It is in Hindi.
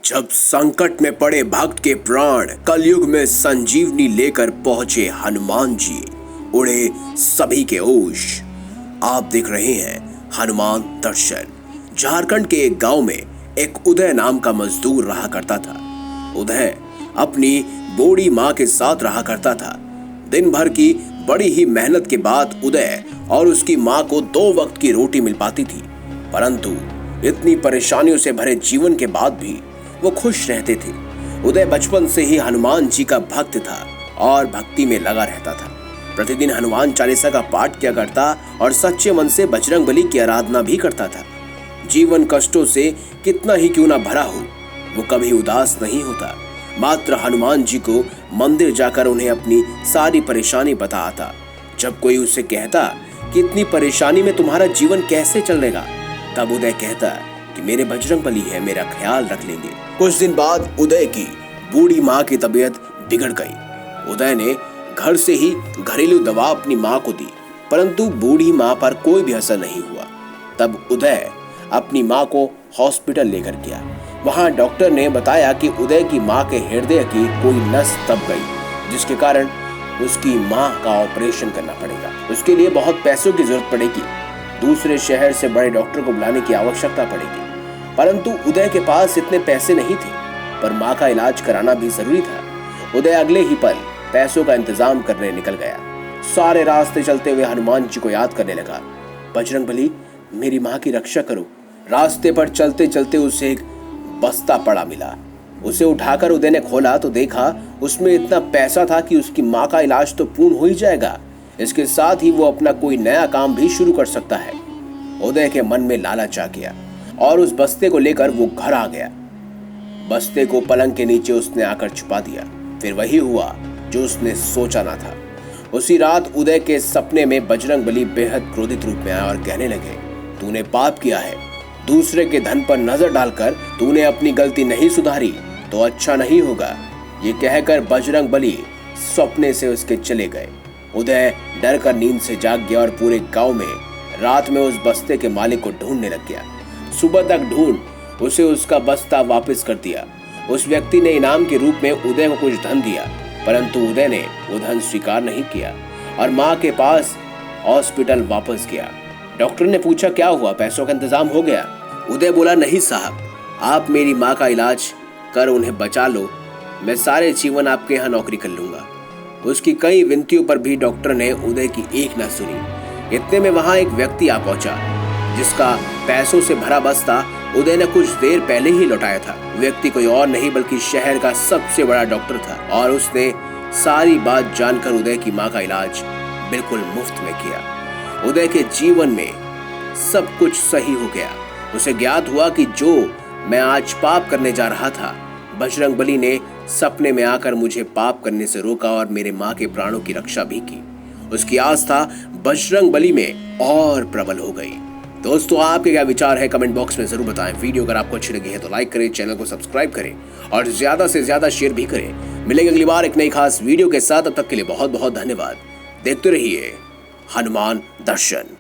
जब संकट में पड़े भक्त के प्राण कलयुग में संजीवनी लेकर पहुंचे हनुमान जी, उड़े सभी के होश। आप देख रहे हैं हनुमान दर्शन। झारखंड के एक गांव में एक उदय नाम का मजदूर रहा करता था। उदय अपनी बूढ़ी माँ के साथ रहा करता था। दिन भर की बड़ी ही मेहनत के बाद उदय और उसकी माँ को 2 वक्त की रोटी मिल पाती थी, परंतु इतनी परेशानियों से भरे जीवन के बाद भी वो खुश रहते थे। उदय बचपन से ही हनुमान जी का भक्त था और भक्ति में लगा रहता था। प्रतिदिन हनुमान चालीसा का पाठ किया करता और सच्चे मन से बजरंगबली की आराधना भी करता था। जीवन कष्टों से कितना ही क्यों ना भरा हो, वो कभी उदास नहीं होता। मात्र हनुमान जी को मंदिर जाकर उन्हें अपनी सारी परेशानी बताता। जब कोई उसे कहता कि इतनी परेशानी में तुम्हारा जीवन कैसे चलेगा, तब उदय कहता कि मेरे बजरंगबली है, मेरा ख्याल रख लेंगे। कुछ दिन बाद उदय की बूढ़ी माँ की तबीयत बिगड़ गई। उदय ने घर से ही घरेलू दवा अपनी माँ को दी, परंतु बूढ़ी माँ पर कोई भी असर नहीं हुआ। तब उदय अपनी माँ को हॉस्पिटल लेकर गया। वहां डॉक्टर ने बताया कि उदय की माँ के हृदय की कोई नस दब गई, जिसके कारण उसकी माँ का ऑपरेशन करना पड़ेगा। उसके लिए बहुत पैसों की जरूरत पड़ेगी। दूसरे शहर से बड़े डॉक्टर को बुलाने की आवश्यकता पड़ेगी, परंतु उदय के पास इतने पैसे नहीं थे। पर माँ का इलाज कराना भी जरूरी था। उदय अगले ही पल पैसों का इंतजाम करने निकल गया। सारे रास्ते चलते हुए हनुमान जी को याद करने लगा, बजरंगबली मेरी माँ की रक्षा करो। रास्ते पर चलते चलते उसे एक बस्ता पड़ा मिला। उसे उठाकर उदय ने खोला तो देखा उसमें इतना पैसा था कि उसकी माँ का इलाज तो पूर्ण हो ही जाएगा। इसके साथ ही वो अपना कोई नया काम भी शुरू कर सकता है। उदय के मन में लालच आ गया और उस बस्ते को लेकर वो घर आ गया। बस्ते को पलंग के नीचे उसने आकर छुपा दिया। फिर वही हुआ जो उसने सोचा ना था। उसी रात उदय के सपने में बजरंगबली बेहद क्रोधित रूप में आया और कहने लगे, तूने पाप किया है। दूसरे के धन पर नजर डालकर तूने अपनी गलती नहीं सुधारी तो अच्छा नहीं होगा। ये कहकर बजरंगबली सपने से उसके चले गए। उदय डर कर नींद से जाग गया और पूरे गांव में रात में उस बस्ते के मालिक को ढूंढने लग गया। सुबह तक ढूंढ उसे उसका बस्ता वापस कर दिया। उस व्यक्ति ने इनाम के रूप में उदय को कुछ धन दिया, परंतु उदय ने वो धन स्वीकार नहीं किया और माँ के पास हॉस्पिटल वापस गया। डॉक्टर ने पूछा क्या हुआ, पैसों का इंतजाम हो गया? उदय बोला, नहीं साहब, आप मेरी माँ का इलाज कर उन्हें बचा लो, मैं सारे जीवन आपके यहाँ नौकरी कर लूंगा। उसकी कई विनतियों पर भी डॉक्टर ने उदय की एक न सुनी। इतने में वहां एक व्यक्ति आ पहुंचा, जिसका पैसों से भरा बस्ता उदय ने कुछ देर पहले ही लौटाया था। व्यक्ति कोई और नहीं बल्कि शहर का सबसे बड़ा डॉक्टर था और उसने सारी बात जानकर उदय की माँ का इलाज बिल्कुल मुफ्त में किया। उदय के जीवन में सब कुछ सही हो गया। उसे ज्ञात हुआ कि जो मैं आज पाप करने जा रहा था, बजरंगबली ने सपने में आकर मुझे पाप करने से रोका और मेरे माँ के प्राणों की रक्षा भी की। उसकी आस्था बजरंगबली में और प्रबल हो गई। दोस्तों, आपके क्या विचार है कमेंट बॉक्स में जरूर बताएं। वीडियो अगर आपको अच्छी लगी है तो लाइक करें, चैनल को सब्सक्राइब करें और ज्यादा से ज्यादा शेयर भी करें। मिलेंगे अगली बार एक नई खास वीडियो के साथ। तब तक के लिए बहुत बहुत धन्यवाद। देखते रहिए हनुमान दर्शन।